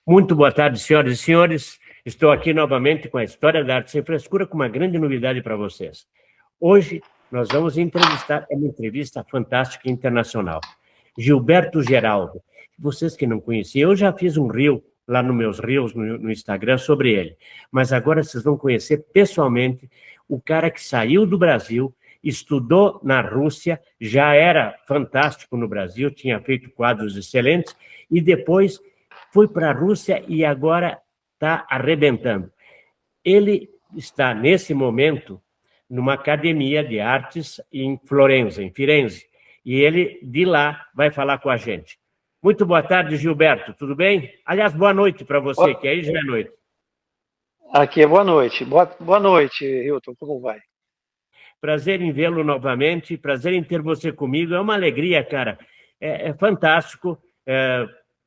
Muito boa tarde, senhoras e senhores. Estou aqui novamente com a História da Arte Sem Frescura, com uma grande novidade para vocês. Hoje, nós vamos entrevistar, é uma entrevista fantástica e internacional, Gilberto Geraldo. Vocês que não conheciam, eu já fiz um reel lá nos meus reels no Instagram sobre ele, mas agora vocês vão conhecer pessoalmente o cara que saiu do Brasil, estudou na Rússia, já era fantástico no Brasil, tinha feito quadros excelentes, e depois foi para a Rússia e agora está arrebentando. Ele está, nesse momento, numa academia de artes em Florença, em Firenze, e ele, de lá, vai falar com a gente. Muito boa tarde, Gilberto, tudo bem? Aliás, boa noite para você, que aí já é noite. Aqui é boa noite. Boa noite, Hilton, como vai? Prazer em vê-lo novamente, prazer em ter você comigo, é uma alegria, cara. É fantástico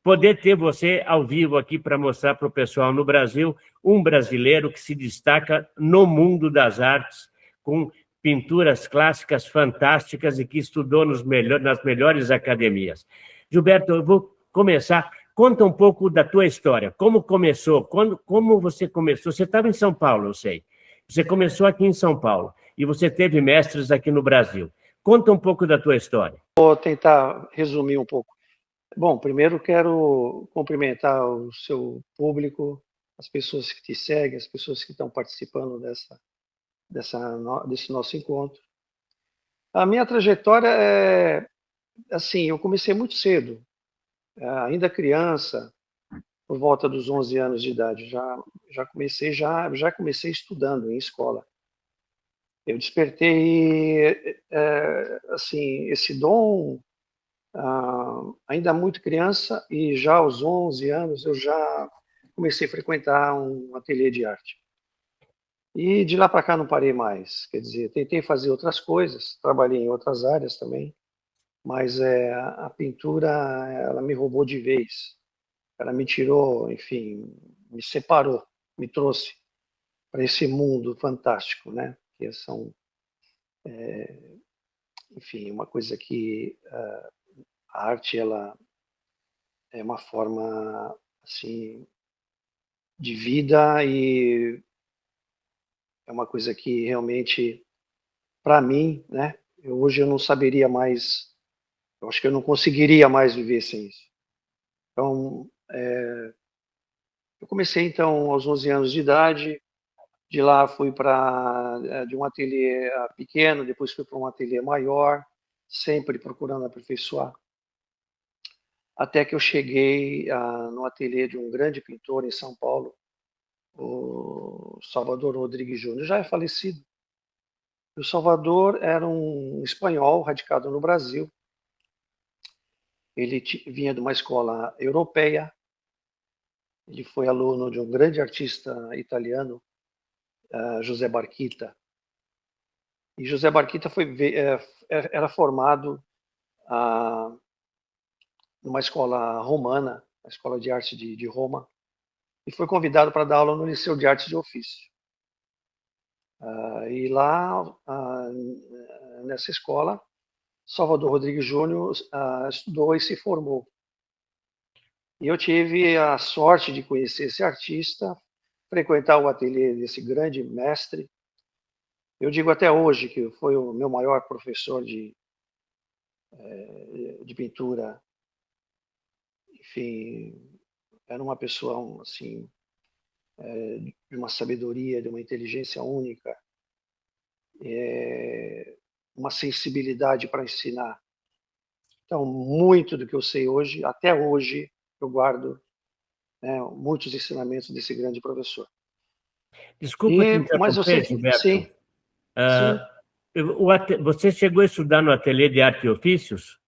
poder ter você ao vivo aqui para mostrar para o pessoal no Brasil um brasileiro que se destaca no mundo das artes, com pinturas clássicas fantásticas e que estudou nas melhores academias. Gilberto, eu vou começar. Conta um pouco da tua história. Como começou? Como você começou? Você estava em São Paulo, eu sei. Você começou aqui em São Paulo e você teve mestres aqui no Brasil. Conta um pouco da tua história. Vou tentar resumir um pouco. Bom, primeiro quero cumprimentar o seu público, as pessoas que te seguem, as pessoas que estão participando desse nosso encontro. A minha trajetória é assim, eu comecei muito cedo, ainda criança, por volta dos 11 anos de idade, já comecei estudando em escola. Eu despertei assim esse dom ainda muito criança, e já aos 11 anos eu já comecei a frequentar um ateliê de arte. E de lá para cá não parei mais. Quer dizer, tentei fazer outras coisas, trabalhei em outras áreas também, mas a pintura ela me roubou de vez. Ela me tirou, enfim, me separou, me trouxe para esse mundo fantástico, né? Que são, enfim, uma coisa que a arte ela é uma forma assim de vida, e é uma coisa que realmente para mim, né? Hoje eu não saberia mais, eu acho que eu não conseguiria mais viver sem isso. Então, eu comecei então aos 11 anos de idade. De lá fui para de um ateliê pequeno, depois fui para um ateliê maior, sempre procurando aperfeiçoar. Até que eu cheguei no ateliê de um grande pintor em São Paulo, o Salvador Rodrigues Júnior, já é falecido. O Salvador era um espanhol radicado no Brasil. Ele vinha de uma escola europeia. Ele foi aluno de um grande artista italiano, José Barquita. E José Barquita era formado numa escola romana, a Escola de Arte de Roma, e foi convidado para dar aula no Liceu de Artes de Ofício. E lá, nessa escola, Salvador Rodrigues Júnior estudou e se formou. E eu tive a sorte de conhecer esse artista, frequentar o ateliê desse grande mestre. Eu digo até hoje que foi o meu maior professor de pintura. Enfim, era uma pessoa assim, de uma sabedoria, de uma inteligência única, uma sensibilidade para ensinar. Então, muito do que eu sei hoje, até hoje, eu guardo, né, muitos ensinamentos desse grande professor. Desculpa te Mas eu interromper, sempre, Gilberto. sim. Você chegou a estudar no ateliê de arte e ofícios?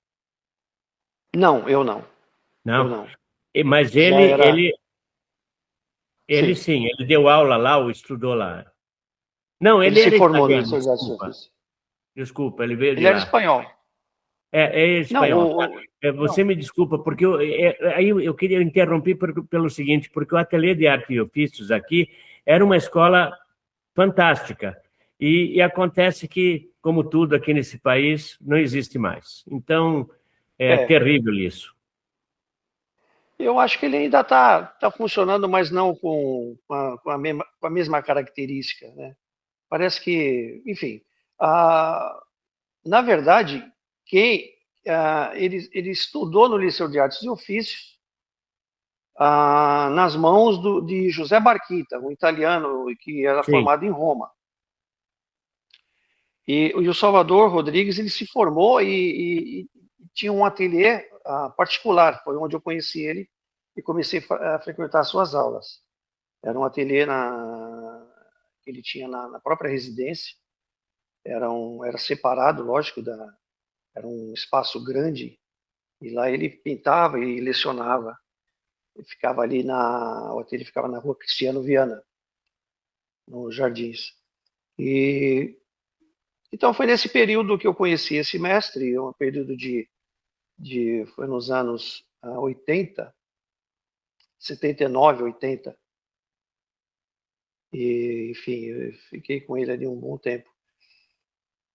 Não, eu não. Não. Eu não. Mas Ele sim, ele deu aula lá ou estudou lá? Não, ele ele se era formou no italiano, Liceu de Artes e desculpa. Ofícios. Desculpa, ele veio de Ele era lá. espanhol. É Não, espanhol, tá? Você não. me desculpa, porque aí eu queria interromper pelo seguinte, porque o ateliê de arte e ofícios aqui era uma escola fantástica. E acontece que, como tudo aqui nesse país, não existe mais. Então, é terrível isso. Eu acho que ele ainda está funcionando, mas não com a mesma característica, né? Parece que, enfim, ah, na verdade, quem ele estudou no Liceu de Artes e Ofícios nas mãos de José Barquita, um italiano que era Sim, formado em Roma. E o Salvador Rodrigues ele se formou e tinha um ateliê particular, foi onde eu conheci ele e comecei a frequentar suas aulas. Era um ateliê que ele tinha na própria residência, era separado, lógico, era um espaço grande, e lá ele pintava e lecionava. Ele ficava ali o ateliê ficava na rua Cristiano Viana, nos Jardins. E então foi nesse período que eu conheci esse mestre, um período foi nos anos 80, 79, 80. E, enfim, eu fiquei com ele ali um bom tempo.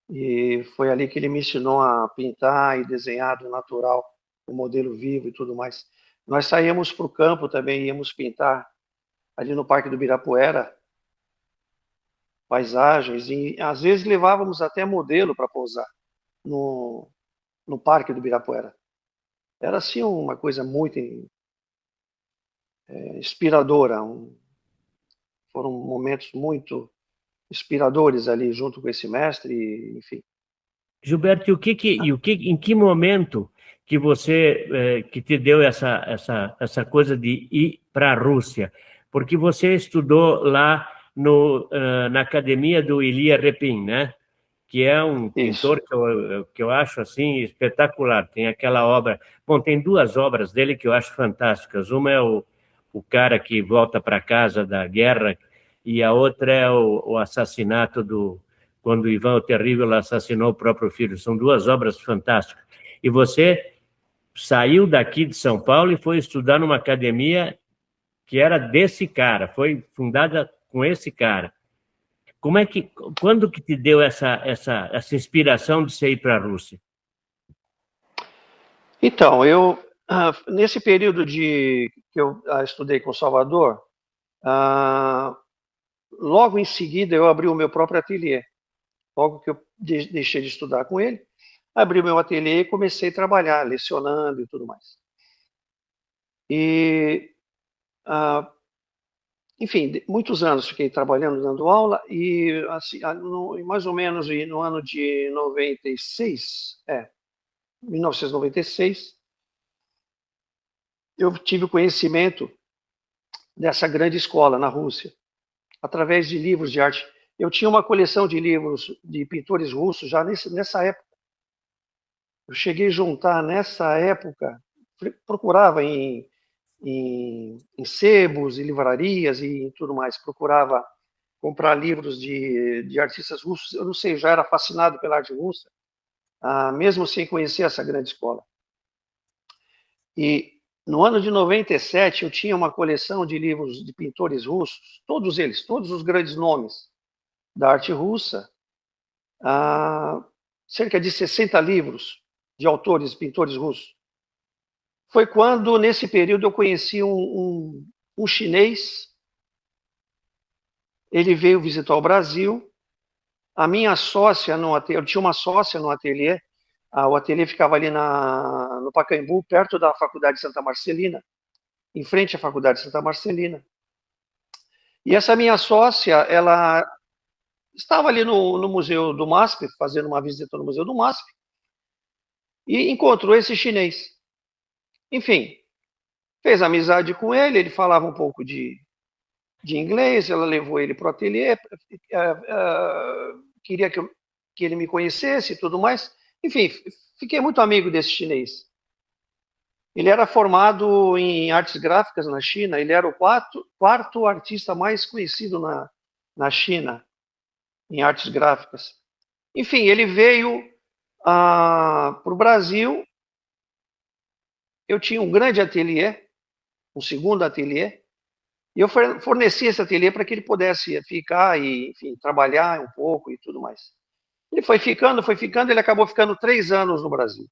E foi ali que ele me ensinou a pintar e desenhar do natural, o modelo vivo e tudo mais. Nós saíamos para o campo também, íamos pintar ali no Parque do Ibirapuera, paisagens, e às vezes levávamos até modelo para pousar no, no Parque do Ibirapuera. Era assim uma coisa muito inspiradora, foram momentos muito inspiradores ali junto com esse mestre, enfim. Gilberto, em que momento que você que te deu essa coisa de ir para a Rússia? Porque você estudou lá na academia do Ilya Repin, né? Que é um Isso. pintor que eu acho assim espetacular. Tem aquela obra, bom, tem duas obras dele que eu acho fantásticas. Uma é o cara que volta para casa da guerra e a outra é o assassinato quando Ivan o Terrível assassinou o próprio filho. São duas obras fantásticas. E você saiu daqui de São Paulo e foi estudar numa academia que era desse cara, foi fundada com esse cara. Quando que te deu essa inspiração de você ir para a Rússia? Então, nesse período que eu estudei com o Salvador, ah, logo em seguida eu abri o meu próprio ateliê. Logo que eu deixei de estudar com ele, abri o meu ateliê e comecei a trabalhar, lecionando e tudo mais. E, ah, enfim, muitos anos fiquei trabalhando, dando aula, e assim, mais ou menos no ano de 96, 1996, eu tive o conhecimento dessa grande escola na Rússia, através de livros de arte. Eu tinha uma coleção de livros de pintores russos já nessa época. Eu cheguei a juntar nessa época, procurava em sebos e livrarias e tudo mais, procurava comprar livros de artistas russos. Eu não sei, já era fascinado pela arte russa, mesmo sem conhecer essa grande escola. E no ano de 97, eu tinha uma coleção de livros de pintores russos, todos eles, todos os grandes nomes da arte russa, cerca de 60 livros de autores, pintores russos. Foi quando, nesse período, eu conheci um chinês. Ele veio visitar o Brasil. A minha sócia, eu tinha uma sócia no ateliê. O ateliê ficava ali no Pacaembu, perto da Faculdade de Santa Marcelina, em frente à Faculdade de Santa Marcelina. E essa minha sócia, ela estava ali no Museu do MASP, fazendo uma visita no Museu do MASP, e encontrou esse chinês. Enfim, fez amizade com ele, ele falava um pouco de inglês, ela levou ele para o ateliê, queria que ele me conhecesse e tudo mais. Enfim, fiquei muito amigo desse chinês. Ele era formado em artes gráficas na China, ele era o quarto artista mais conhecido na China, em artes gráficas. Enfim, ele veio para o Brasil. Eu tinha um grande ateliê, um segundo ateliê, e eu forneci esse ateliê para que ele pudesse ficar e, enfim, trabalhar um pouco e tudo mais. Ele foi ficando, ele acabou ficando 3 anos no Brasil.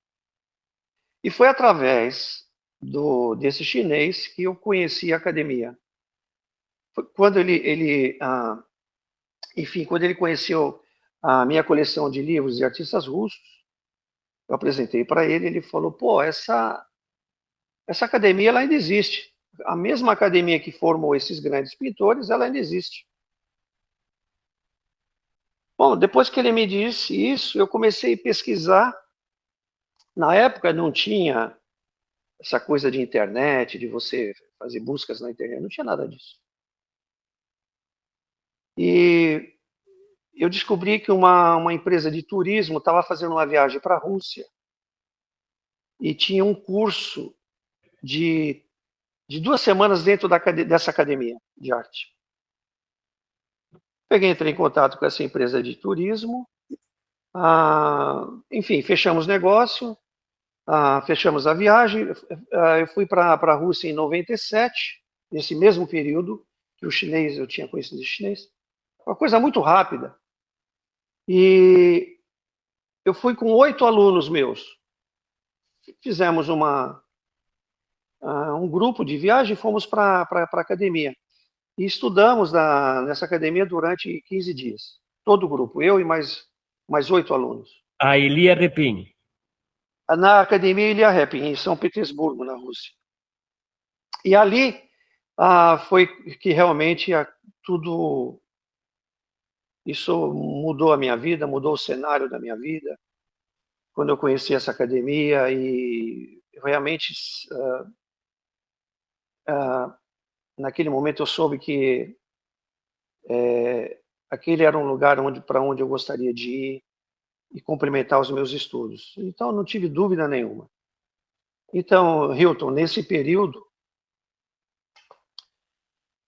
E foi através desse chinês que eu conheci a academia. Quando enfim, quando ele conheceu a minha coleção de livros de artistas russos, eu apresentei para ele, ele falou, pô, essa academia ela ainda existe. A mesma academia que formou esses grandes pintores, ela ainda existe. Bom, depois que ele me disse isso, eu comecei a pesquisar. Na época não tinha essa coisa de internet, de você fazer buscas na internet, não tinha nada disso. E eu descobri que uma empresa de turismo estava fazendo uma viagem para a Rússia e tinha um curso de 2 semanas dentro dessa academia de arte. Entrei em contato com essa empresa de turismo, enfim, fechamos negócio, fechamos a viagem. Eu fui para a Rússia em 97, nesse mesmo período que eu tinha conhecido o chinês. Uma coisa muito rápida. E eu fui com 8 alunos meus. Fizemos um grupo de viagem e fomos para a academia. E estudamos nessa academia durante 15 dias. Todo o grupo, eu e mais 8 alunos. A Ilia Repin. Na Academia Ilia Repin, em São Petersburgo, na Rússia. E ali foi que realmente tudo isso mudou a minha vida, mudou o cenário da minha vida. Quando eu conheci essa academia e realmente naquele momento eu soube que aquele era um lugar para onde eu gostaria de ir e complementar os meus estudos. Então, não tive dúvida nenhuma. Então, Hilton, nesse período,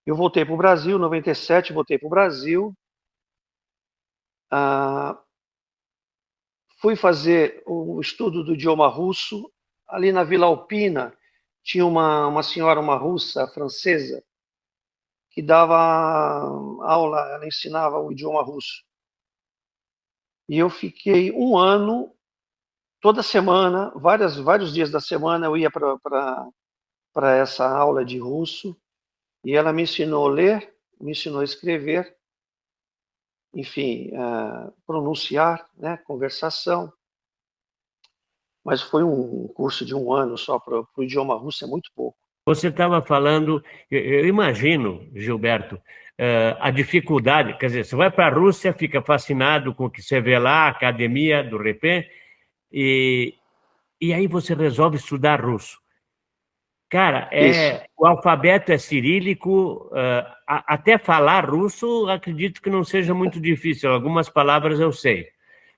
eu voltei para o Brasil, em 97, voltei para o Brasil, fui fazer o estudo do idioma russo, ali na Vila Alpina, tinha uma senhora, uma russa, francesa, que dava aula, ela ensinava o idioma russo. E eu fiquei um ano, toda semana, vários dias da semana, eu ia para essa aula de russo, e ela me ensinou a ler, me ensinou a escrever, enfim, pronunciar, né, conversação. Mas foi um curso de um ano só para o idioma russo, é muito pouco. Você estava falando, eu imagino, Gilberto, a dificuldade, quer dizer, você vai para a Rússia, fica fascinado com o que você vê lá, a academia do Repin, e aí você resolve estudar russo. Cara, o alfabeto é cirílico, até falar russo, acredito que não seja muito difícil, algumas palavras eu sei,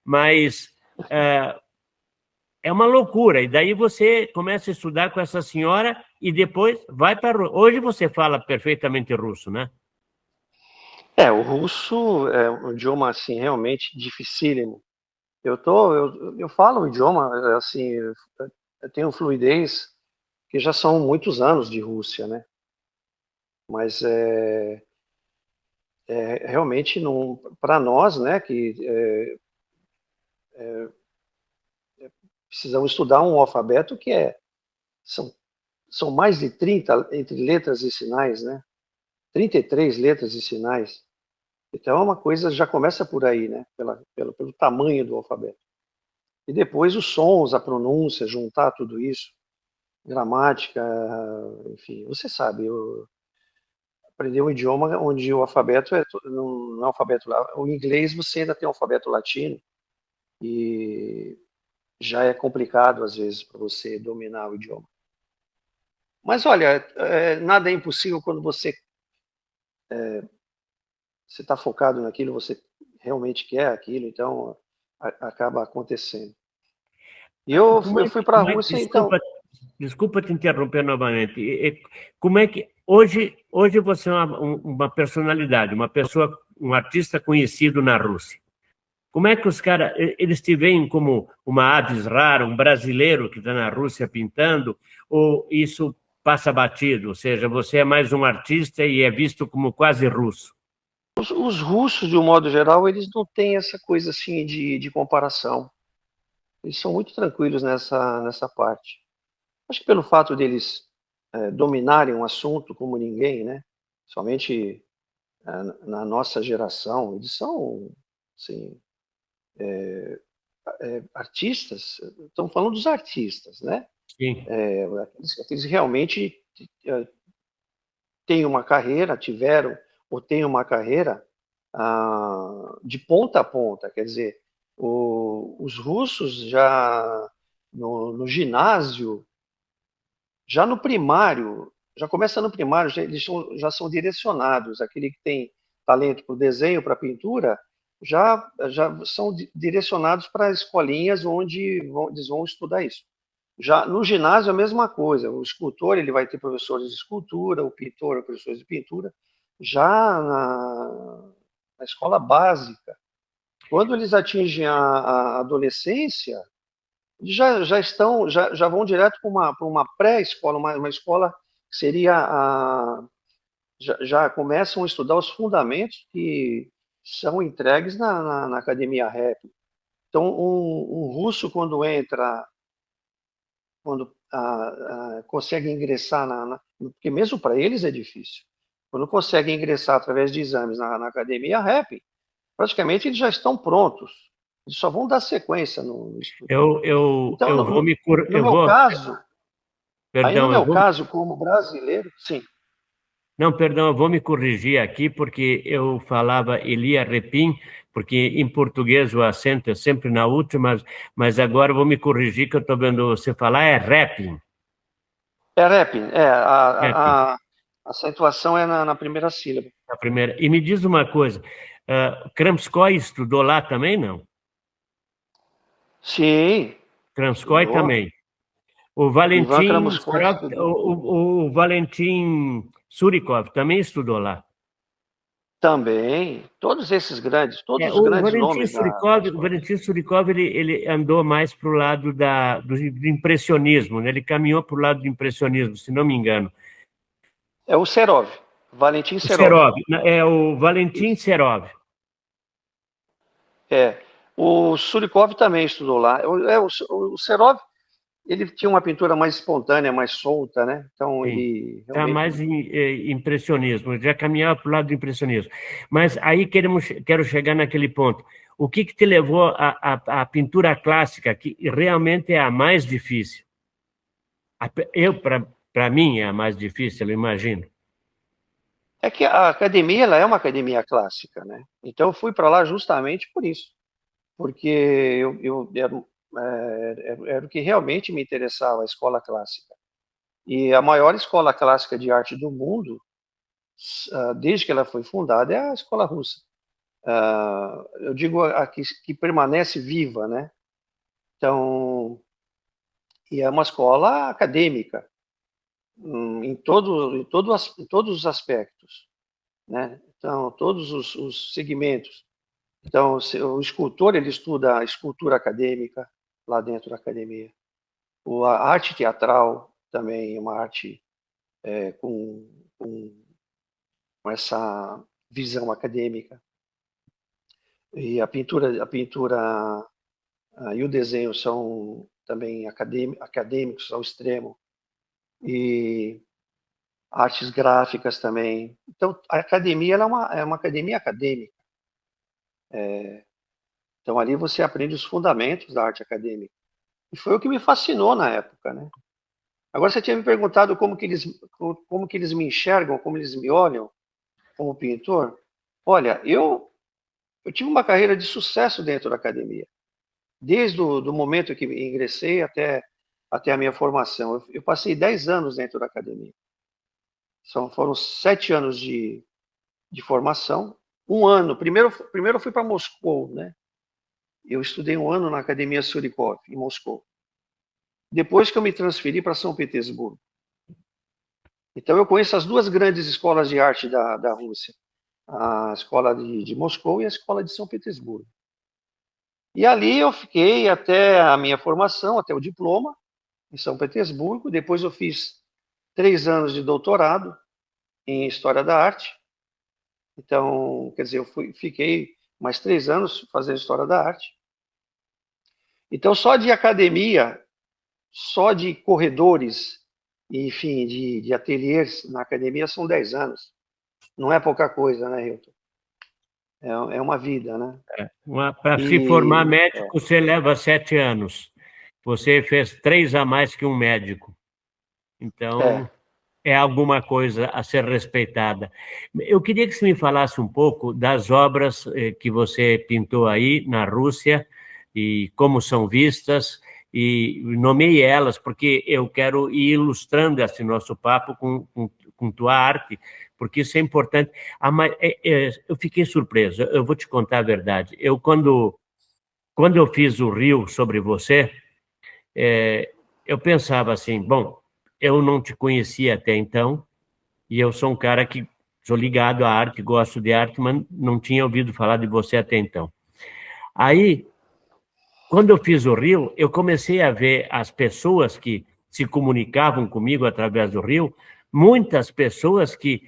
mas é uma loucura, e daí você começa a estudar com essa senhora e depois vai para... Hoje você fala perfeitamente russo, né? O russo é um idioma, assim, realmente dificílimo. Eu falo o idioma, assim, eu tenho fluidez, que já são muitos anos de Rússia, né? Mas realmente para nós, né, que precisamos estudar um alfabeto que são mais de 30 entre letras e sinais, né? 33 letras e sinais. Então é uma coisa, já começa por aí, né? Pelo tamanho do alfabeto. E depois os sons, a pronúncia, juntar tudo isso, gramática, enfim, você sabe, aprender um idioma onde o alfabeto não é alfabeto lá. O inglês você ainda tem o alfabeto latino e já é complicado às vezes para você dominar o idioma. Mas olha, nada é impossível quando você está focado naquilo, você realmente quer aquilo, então acaba acontecendo. E eu fui para a Rússia, então. Desculpa te interromper novamente. Como é que hoje você é uma personalidade, uma pessoa, um artista conhecido na Rússia? Como é que os caras, eles te veem como uma aves rara, um brasileiro que está na Rússia pintando, ou isso passa batido? Ou seja, você é mais um artista e é visto como quase russo? Os russos, de um modo geral, eles não têm essa coisa assim de comparação. Eles são muito tranquilos nessa parte. Acho que pelo fato deles dominarem um assunto como ninguém, né? Somente na nossa geração, eles são, assim, artistas, estamos falando dos artistas, né? Sim. Aqueles realmente têm uma carreira, tiveram ou têm uma carreira de ponta a ponta, quer dizer, os russos já no ginásio, já no primário, já começa no primário, eles já são direcionados, aquele que tem talento para o desenho, para a pintura, já são direcionados para escolinhas onde eles vão estudar isso. Já no ginásio, a mesma coisa. O escultor ele vai ter professores de escultura, o pintor, professores de pintura. Já na escola básica, quando eles atingem a adolescência, eles já vão direto para uma pré-escola, uma escola que seria já começam a estudar os fundamentos que são entregues na academia rap. Então, um russo, quando entra, quando consegue ingressar porque mesmo para eles é difícil. Quando consegue ingressar através de exames na academia rap, praticamente eles já estão prontos. Eles só vão dar sequência no estudo. Então, Eu vou no meu caso, aí no perdão, meu caso, como brasileiro, sim. não, perdão, eu vou me corrigir aqui, porque eu falava Elia Repin, porque em português o acento é sempre na última, mas agora eu vou me corrigir, que eu estou vendo você falar, é rapping. É rap, Rapping, a acentuação é na primeira sílaba. a primeira. E me diz uma coisa, Kramskoy estudou lá também, não? Sim, Kramskoy estudou. também. O Ivan Valentim Kramuskov Serov, estudou. o Valentim Surikov também estudou lá. Também, todos os grandes nomes da O escola. Valentim Surikov ele andou mais para o lado do impressionismo, né? Ele caminhou para o lado do impressionismo, se não me engano. É o Serov, Valentim O Serov. Serov, né? É o Valentim Isso. Serov. É. O Surikov também estudou lá. O Serov, ele tinha uma pintura mais espontânea, mais solta, né? Então Sim. ele Está realmente. mais em impressionismo, já caminhava para o lado do impressionismo. Mas aí quero chegar naquele ponto. O que te levou à pintura clássica, que realmente é a mais difícil? Para mim, é a mais difícil, eu imagino. É que a academia, ela é uma academia clássica, né? Então eu fui para lá justamente por isso, porque era o que realmente me interessava, a escola clássica. E a maior escola clássica de arte do mundo, desde que ela foi fundada, é a escola russa. Eu digo a que permanece viva, né? Então, e é uma escola acadêmica, em todos os aspectos, né? Então, todos os segmentos. Então, o escultor, ele estuda a escultura acadêmica lá dentro da academia. A arte teatral também é uma arte com essa visão acadêmica. E e o desenho são também acadêmicos ao extremo. E artes gráficas também. Então, a academia ela é uma academia acadêmica. Então, ali você aprende os fundamentos da arte acadêmica. E foi o que me fascinou na época, né? Agora, você tinha me perguntado como que eles me enxergam, como eles me olham como pintor. Olha, eu tive uma carreira de sucesso dentro da academia. Desde o do momento que ingressei até a minha formação. Eu passei 10 anos dentro da academia. Foram 7 anos de formação. Um ano, primeiro eu fui para Moscou, né? Eu estudei um ano na Academia Surikov, em Moscou. Depois que eu me transferi para São Petersburgo. Então eu conheço as duas grandes escolas de arte da Rússia. A escola de Moscou e a escola de São Petersburgo. E ali eu fiquei até a minha formação, até o diploma, em São Petersburgo. Depois eu fiz 3 anos de doutorado em História da Arte. Então, quer dizer, fiquei mais 3 anos fazendo História da Arte. Então, só de academia, só de corredores, enfim, de ateliês na academia são 10 anos. Não é pouca coisa, né, Hilton? É uma vida, né? Para se formar E médico, você leva 7 anos. Você fez 3 a mais que um médico. Então, é, é alguma coisa a ser respeitada. Eu queria que você me falasse um pouco das obras que você pintou aí na Rússia e como são vistas, e nomeie elas, porque eu quero ir ilustrando esse nosso papo com tua arte, porque isso é importante. Eu fiquei surpreso, eu vou te contar a verdade. Quando eu fiz o Rio sobre você, eu pensava assim, bom, eu não te conhecia até então, e eu sou um cara que sou ligado à arte, gosto de arte, mas não tinha ouvido falar de você até então. Aí, quando eu fiz o Rio, eu comecei a ver as pessoas que se comunicavam comigo através do Rio, muitas pessoas que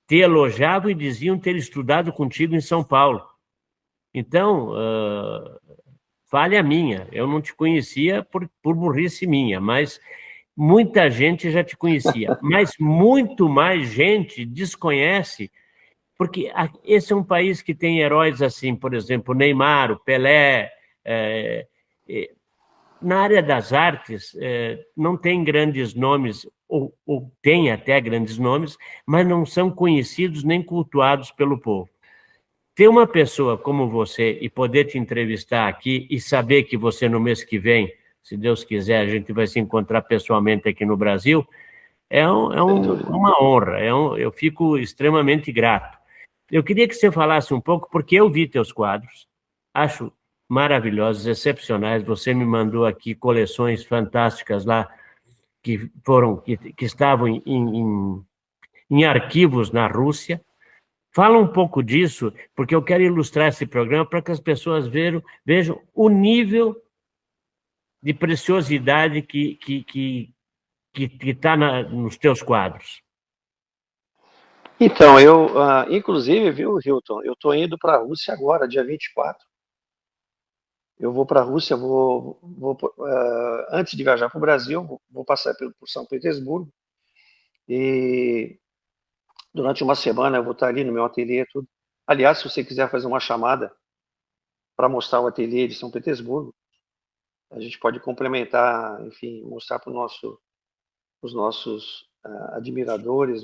te elogiavam e diziam ter estudado contigo em São Paulo. Então, falha minha, eu não te conhecia por burrice minha, mas muita gente já te conhecia, mas muito mais gente desconhece. Porque esse é um país que tem heróis assim, por exemplo, o Neymar, o Pelé. é, é, Na área das artes, não tem grandes nomes, ou tem até grandes nomes, mas não são conhecidos nem cultuados pelo povo. Ter uma pessoa como você e poder te entrevistar aqui e saber que você, no mês que vem, se Deus quiser, a gente vai se encontrar pessoalmente aqui no Brasil, sem dúvida. uma honra, eu fico extremamente grato. Eu queria que você falasse um pouco, porque eu vi teus quadros, acho maravilhosos, excepcionais. Você me mandou aqui coleções fantásticas lá que estavam em arquivos na Rússia. Fala um pouco disso, porque eu quero ilustrar esse programa para que as pessoas vejam o nível de preciosidade que está nos teus quadros. Então, inclusive, viu, Hilton, eu estou indo para a Rússia agora, dia 24. Eu vou para a Rússia, antes de viajar para o Brasil, vou passar por São Petersburgo e durante uma semana eu vou estar ali no meu ateliê, tudo. Aliás, se você quiser fazer uma chamada para mostrar o ateliê de São Petersburgo, a gente pode complementar, enfim, mostrar para os nossos admiradores,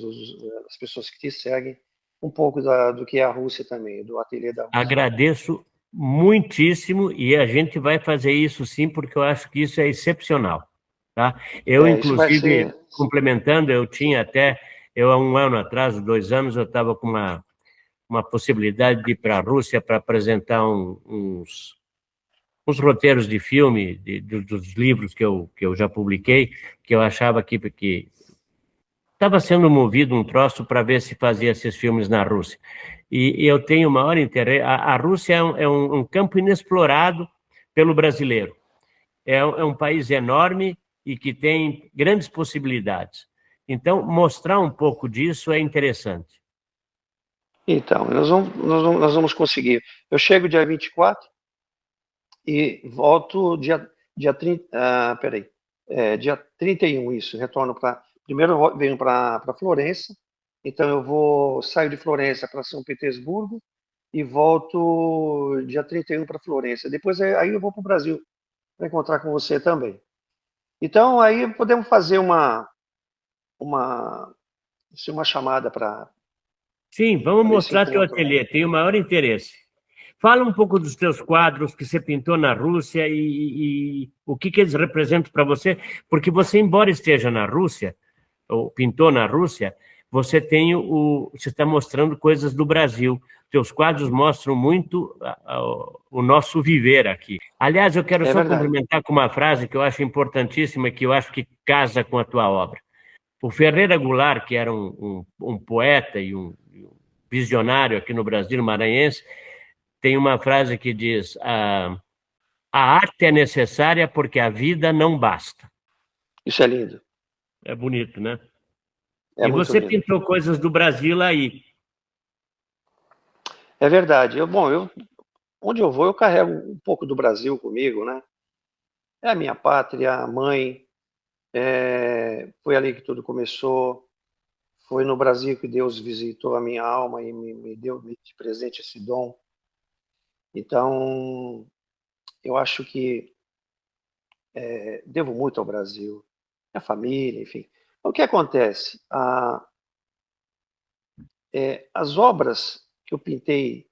as pessoas que te seguem, um pouco do que é a Rússia também, do ateliê da Rússia. Agradeço muitíssimo e a gente vai fazer isso sim, porque eu acho que isso é excepcional, tá? Eu, Isso vai inclusive, ser. complementando, há 1 ano atrás, 2 anos, eu estava com uma possibilidade de ir para a Rússia para apresentar uns roteiros de filme, dos livros que eu já publiquei, que eu achava que estava sendo movido um troço para ver se fazia esses filmes na Rússia. E eu tenho o maior interesse. A Rússia é um campo inexplorado pelo brasileiro. É um país enorme e que tem grandes possibilidades. Então, mostrar um pouco disso é interessante. Então, nós vamos conseguir. Eu chego dia 24 e volto dia 30. Peraí. Dia 31, isso. Retorno para. Primeiro eu venho para Florença. Então saio de Florença para São Petersburgo e volto dia 31 para Florença. Depois aí eu vou para o Brasil para encontrar com você também. Então aí podemos fazer uma, uma chamada para Sim, vamos esse mostrar teu encontro, né? ateliê, tenho o maior interesse. Fala um pouco dos teus quadros que você pintou na Rússia e o que eles representam para você, porque você, embora esteja na Rússia, ou pintou na Rússia, você está mostrando coisas do Brasil. Teus quadros mostram muito o nosso viver aqui. Aliás, eu quero É só verdade. complementar com uma frase que eu acho importantíssima, que eu acho que casa com a tua obra. O Ferreira Goulart, que era um poeta e um visionário aqui no Brasil, maranhense, tem uma frase que diz: a arte é necessária porque a vida não basta. Isso é lindo. É bonito, né? É E muito você lindo. pintou coisas do Brasil aí. É verdade. Onde eu vou, eu carrego um pouco do Brasil comigo, né? É a minha pátria, a mãe. Foi ali que tudo começou. Foi no Brasil que Deus visitou a minha alma e me deu de presente esse dom. Então, eu acho que devo muito ao Brasil, minha família, enfim. O que acontece? As obras que eu pintei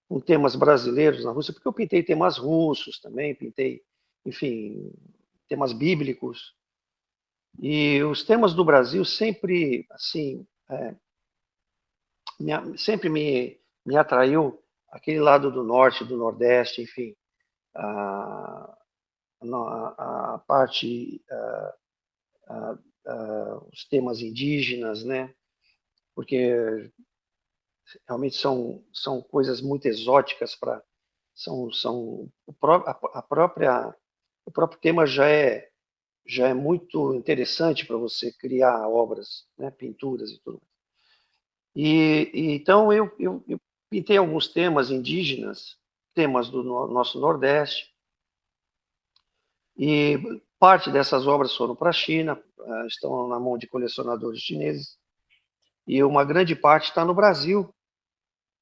com temas brasileiros na Rússia, porque eu pintei temas russos também, pintei, enfim, temas bíblicos. E os temas do Brasil sempre, assim, sempre me atraiu aquele lado do norte, do nordeste, enfim, a, a parte, os temas indígenas, né? Porque realmente são coisas muito exóticas para são a própria o próprio tema já é muito interessante para você criar obras, né, pinturas e tudo. Então eu pintei alguns temas indígenas, temas do nosso Nordeste, e parte dessas obras foram para a China, estão na mão de colecionadores chineses, e uma grande parte está no Brasil.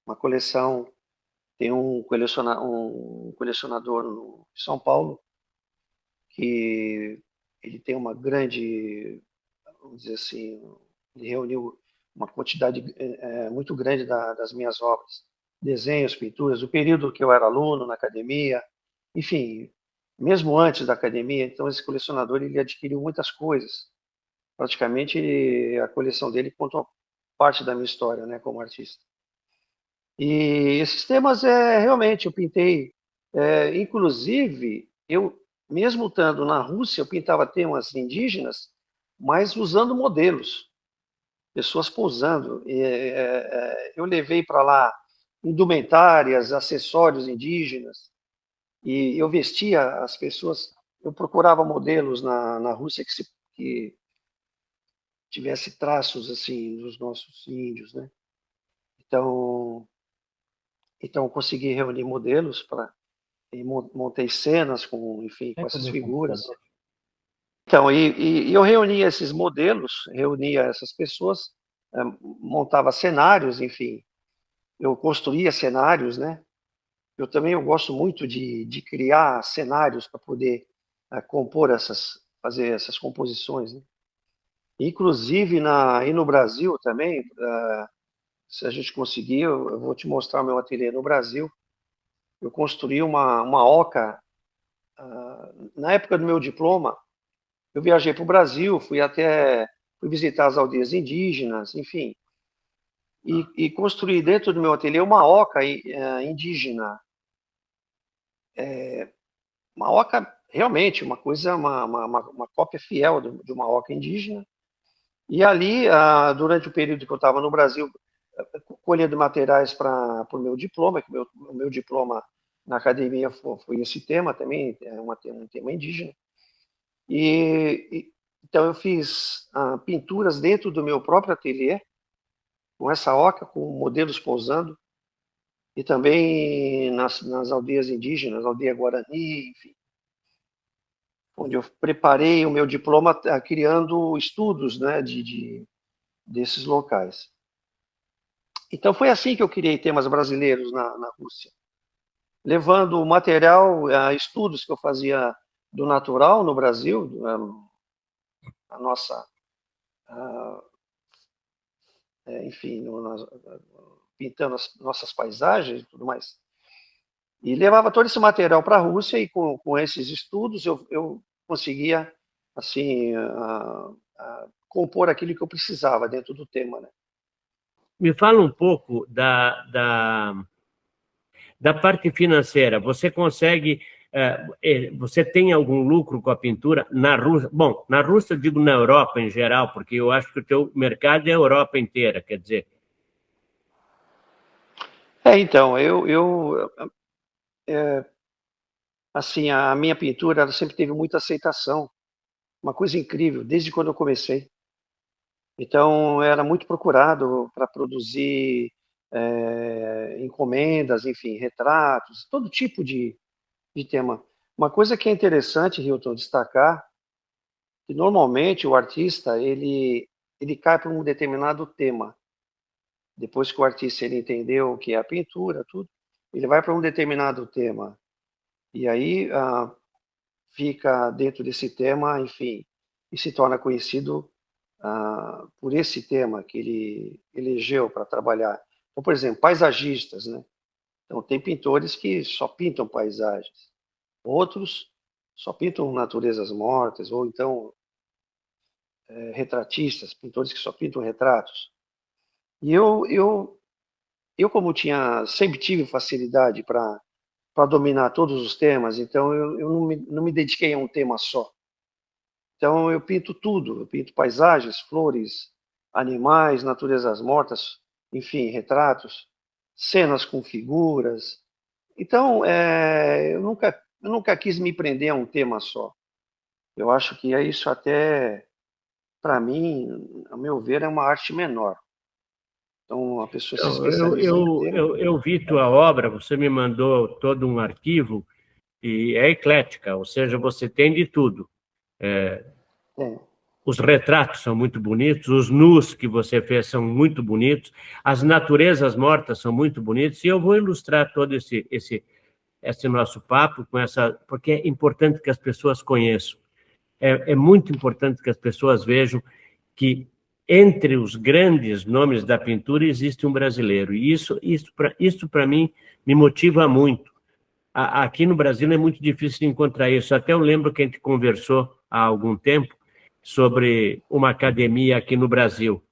Uma coleção, tem um colecionador no São Paulo, que ele tem uma grande, vamos dizer assim, ele reuniu uma quantidade muito grande das minhas obras, desenhos, pinturas, o período que eu era aluno na academia, enfim, mesmo antes da academia. Então esse colecionador ele adquiriu muitas coisas. Praticamente a coleção dele contou parte da minha história, né, como artista. E esses temas realmente eu pintei, inclusive eu mesmo estando na Rússia eu pintava temas indígenas, mas usando modelos, pessoas pousando. Eu levei para lá indumentárias, acessórios indígenas, e eu vestia as pessoas. Eu procurava modelos na Rússia que tivesse traços assim dos nossos índios, né? Então, eu consegui reunir modelos para e montei cenas com, enfim, É com com o essas meu figuras. computador. Então, eu reunia esses modelos, reunia essas pessoas, montava cenários, enfim, eu construía cenários, né? Eu gosto muito de criar cenários para poder compor fazer essas composições, né? Inclusive e no Brasil também, se a gente conseguir, eu vou te mostrar meu ateliê no Brasil. Eu construí uma oca. Na época do meu diploma, eu viajei para o Brasil, fui visitar as aldeias indígenas, enfim, e construí dentro do meu ateliê uma oca indígena, uma oca realmente, uma coisa, uma cópia fiel de uma oca indígena. E ali, durante o período que eu estava no Brasil, colhendo materiais para o meu diploma, que o meu diploma na academia foi esse tema também, um tema indígena. Então eu fiz pinturas dentro do meu próprio ateliê, com essa oca, com modelos pousando, e também nas aldeias indígenas, aldeia Guarani, enfim, onde eu preparei o meu diploma criando estudos, né, desses locais. Então foi assim que eu criei temas brasileiros na Rússia, levando o material, estudos que eu fazia do natural no Brasil, a nossa, enfim, pintando as nossas paisagens e tudo mais. E levava todo esse material para a Rússia e com esses estudos eu conseguia assim compor aquilo que eu precisava dentro do tema, né? Me fala um pouco da parte financeira. Você consegue, você tem algum lucro com a pintura na Rússia? Bom, na Rússia eu digo na Europa em geral, porque eu acho que o teu mercado é a Europa inteira, quer dizer. Então, assim, a minha pintura ela sempre teve muita aceitação, uma coisa incrível, desde quando eu comecei. Então, era muito procurado para produzir encomendas, enfim, retratos, todo tipo de tema. Uma coisa que é interessante, Hilton, destacar que normalmente o artista, ele cai para um determinado tema. Depois que o artista ele entendeu o que é a pintura, tudo, ele vai para um determinado tema. E aí fica dentro desse tema, enfim, e se torna conhecido por esse tema que ele elegeu para trabalhar. Então, por exemplo, paisagistas, né? Então, tem pintores que só pintam paisagens, outros só pintam naturezas mortas, ou então retratistas, pintores que só pintam retratos. E eu como sempre tive facilidade para dominar todos os temas, então eu não me dediquei a um tema só. Então eu pinto tudo, eu pinto paisagens, flores, animais, naturezas mortas, enfim, retratos, cenas com figuras. Então eu nunca quis me prender a um tema só. Eu acho que é isso até, para mim, a meu ver, é uma arte menor. Então a pessoa se Então, especializa em um tema. eu vi tua obra, você me mandou todo um arquivo e é eclética, ou seja, você tem de tudo. É, Os retratos são muito bonitos, os nus que você fez são muito bonitos, as naturezas mortas são muito bonitas, e eu vou ilustrar todo esse nosso papo com essa, porque é importante que as pessoas conheçam. É muito importante que as pessoas vejam que entre os grandes nomes da pintura existe um brasileiro. E isso para mim me motiva muito. Aqui no Brasil é muito difícil de encontrar isso. Até eu lembro que a gente conversou há algum tempo sobre uma academia aqui no Brasil.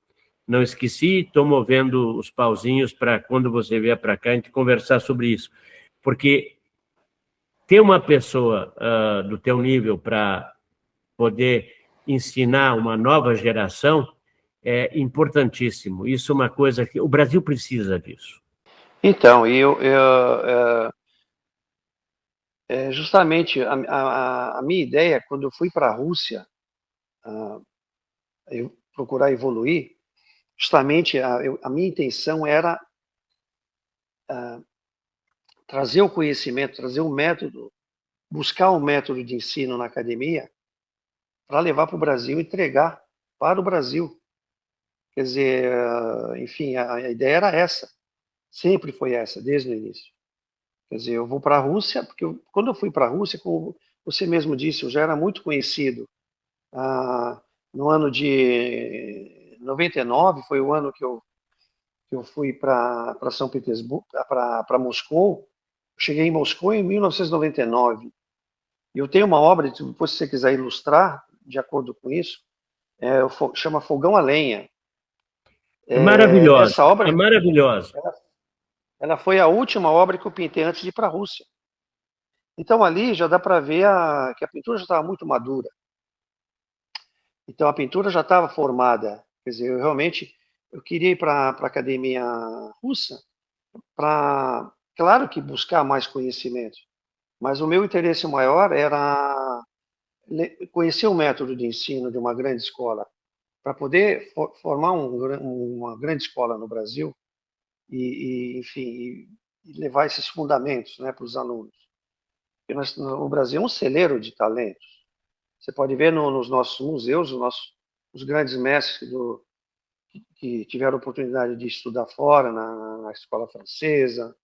Não esqueci, estou movendo os pauzinhos para quando você vier para cá a gente conversar sobre isso. Porque ter uma pessoa do teu nível para poder ensinar uma nova geração é importantíssimo. Isso é uma coisa que o Brasil precisa disso. então, justamente a minha ideia, quando eu fui para a Rússia, procurar evoluir, justamente a minha intenção era trazer o conhecimento, trazer o método, buscar um método de ensino na academia para levar para o Brasil, entregar para o Brasil. Quer dizer, enfim, a ideia era essa, sempre foi essa, desde o início. Quer dizer, eu vou para a Rússia, porque quando eu fui para a Rússia, como você mesmo disse, eu já era muito conhecido. No ano de 99, foi o ano que eu fui para São Petersburgo, para Moscou. Cheguei em Moscou em 1999. E eu tenho uma obra, depois se você quiser ilustrar, de acordo com isso, chama Fogão a Lenha. É maravilhosa, Essa é obra, maravilhosa. ela foi a última obra que eu pintei antes de ir para a Rússia. Então ali já dá para ver que a pintura já estava muito madura. Então a pintura já estava formada. Quer dizer, eu queria ir para a academia russa para, claro que buscar mais conhecimento, mas o meu interesse maior era conhecer o método de ensino de uma grande escola, para poder formar uma grande escola no Brasil enfim, e levar esses fundamentos, né, para os alunos. Porque o Brasil é um celeiro de talentos. Você pode ver nos nossos museus, os grandes mestres que tiveram oportunidade de estudar fora, na escola francesa,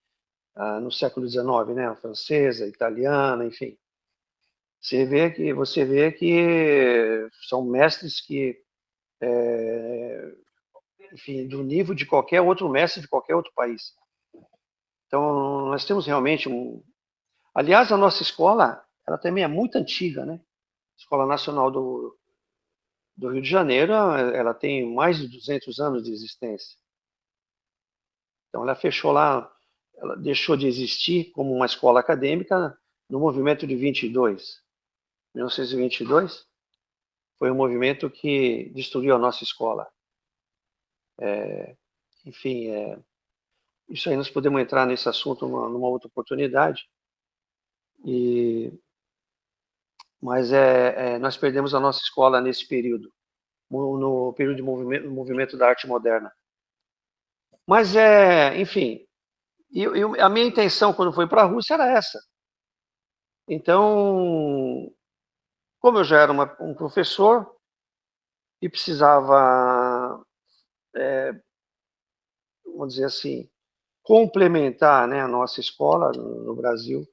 no século XIX, né, a francesa, a italiana, enfim. Você vê que são mestres que, enfim, do nível de qualquer outro mestre de qualquer outro país. Então, nós temos realmente Aliás, a nossa escola, ela também é muito antiga, né? Escola Nacional do Rio de Janeiro, ela tem mais de 200 anos de existência. Então, ela fechou lá, ela deixou de existir como uma escola acadêmica no movimento de 22. 1922 foi um movimento que destruiu a nossa escola. Enfim, isso aí nós podemos entrar nesse assunto numa outra oportunidade. Mas nós perdemos a nossa escola nesse período, no período de movimento da arte moderna. Mas, enfim, a minha intenção quando fui para a Rússia era essa. Então, como eu já era um professor e precisava, vamos dizer assim, complementar, né, a nossa escola no Brasil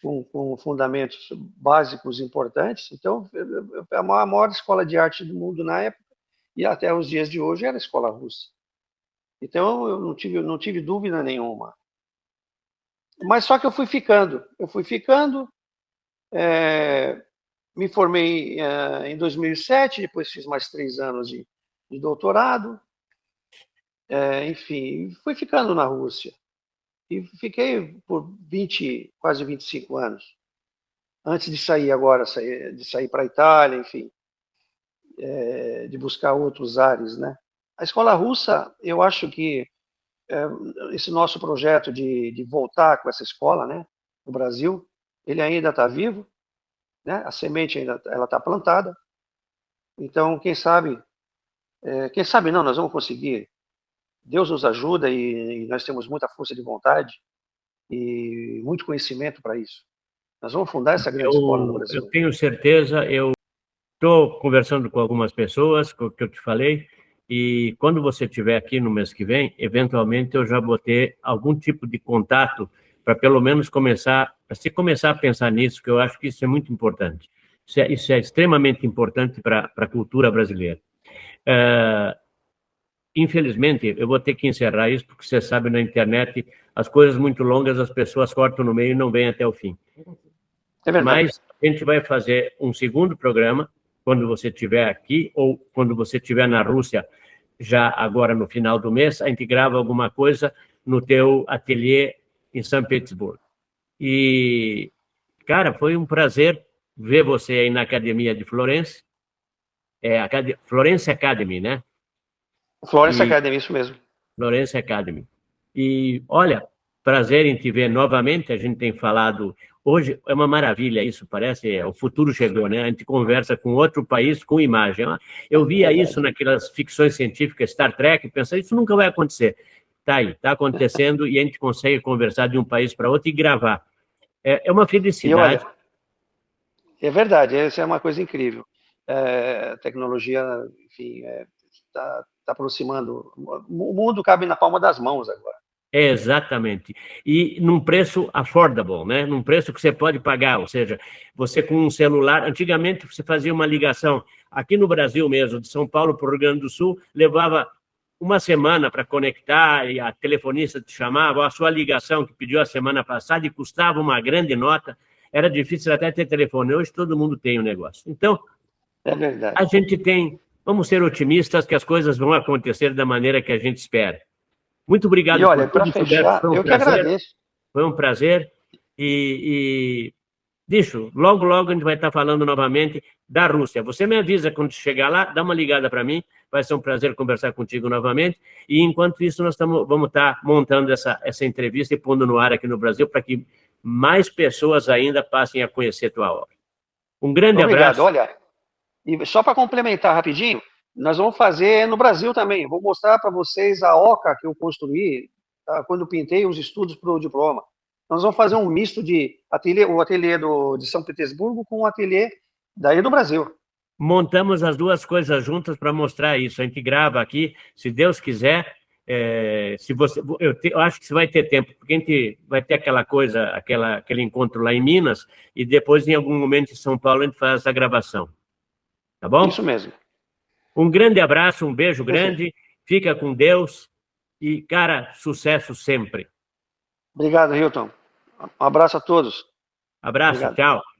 com fundamentos básicos importantes. Então, a maior escola de arte do mundo na época, e até os dias de hoje, era a escola russa. Então, eu não tive dúvida nenhuma. Mas só que eu fui ficando, me formei em 2007, depois fiz mais 3 anos de doutorado, enfim, fui ficando na Rússia. E fiquei por quase 25 anos, antes de sair agora, de sair para a Itália, enfim, de buscar outros ares, né? A escola russa, eu acho que esse nosso projeto de voltar com essa escola, né, no Brasil, ele ainda está vivo, né? A semente ainda ela está plantada. Então, quem sabe não, nós vamos conseguir. Deus nos ajuda e nós temos muita força de vontade e muito conhecimento para isso. Nós vamos fundar essa grande escola no Eu Brasil. tenho certeza, eu estou conversando com algumas pessoas, com o que eu te falei, e quando você estiver aqui no mês que vem, eventualmente eu já vou ter algum tipo de contato para pelo menos começar a pensar nisso, que eu acho que isso é muito importante. Isso é extremamente importante para a cultura brasileira. Infelizmente, eu vou ter que encerrar isso, porque você sabe, na internet, as coisas muito longas, as pessoas cortam no meio e não vêm até o fim. É verdade. Mas a gente vai fazer um segundo programa, quando você estiver aqui, ou quando você estiver na Rússia, já agora no final do mês, a gente grava alguma coisa no teu ateliê em São Petersburgo. E, cara, foi um prazer ver você aí na Academia de Florence, Florence Academy, né? Florence Academy, isso mesmo. Florence Academy. E, olha, prazer em te ver novamente, a gente tem falado... Hoje é uma maravilha isso, parece, o futuro chegou, né? A gente conversa com outro país com imagem. Eu via isso naquelas ficções científicas, Star Trek, pensando, isso nunca vai acontecer. Tá aí, tá acontecendo e a gente consegue conversar de um país para outro e gravar. É uma felicidade. E olha, é verdade, essa é uma coisa incrível. A tecnologia, enfim, está aproximando. O mundo cabe na palma das mãos agora. Exatamente. E num preço affordable, né? Num preço que você pode pagar, ou seja, você com um celular, antigamente você fazia uma ligação, aqui no Brasil mesmo, de São Paulo para o Rio Grande do Sul, levava uma semana para conectar e a telefonista te chamava, a sua ligação que pediu a semana passada e custava uma grande nota, era difícil até ter telefone, hoje todo mundo tem um negócio. Então, é verdade. A gente tem, vamos ser otimistas que as coisas vão acontecer da maneira que a gente espera. Muito obrigado. E olha, para fechar, eu que agradeço. Foi um prazer. Bicho, logo, logo a gente vai estar falando novamente da Rússia. Você me avisa quando chegar lá, dá uma ligada para mim, vai ser um prazer conversar contigo novamente. E enquanto isso, nós vamos estar montando essa entrevista e pondo no ar aqui no Brasil para que mais pessoas ainda passem a conhecer tua obra. Um grande abraço. Olha, e só para complementar rapidinho, nós vamos fazer no Brasil também. Vou mostrar para vocês a oca que eu construí quando pintei os estudos para o diploma. Nós vamos fazer um misto de o ateliê de São Petersburgo com o ateliê daí do Brasil. Montamos as duas coisas juntas para mostrar isso. A gente grava aqui, se Deus quiser. Eu acho que você vai ter tempo, porque a gente vai ter aquela coisa, aquele encontro lá em Minas, e depois, em algum momento, em São Paulo, a gente faz essa gravação. Tá bom? Isso mesmo. Um grande abraço, um beijo grande, fica com Deus e, cara, sucesso sempre. Obrigado, Hilton. Um abraço a todos. Abraço, obrigado. Tchau.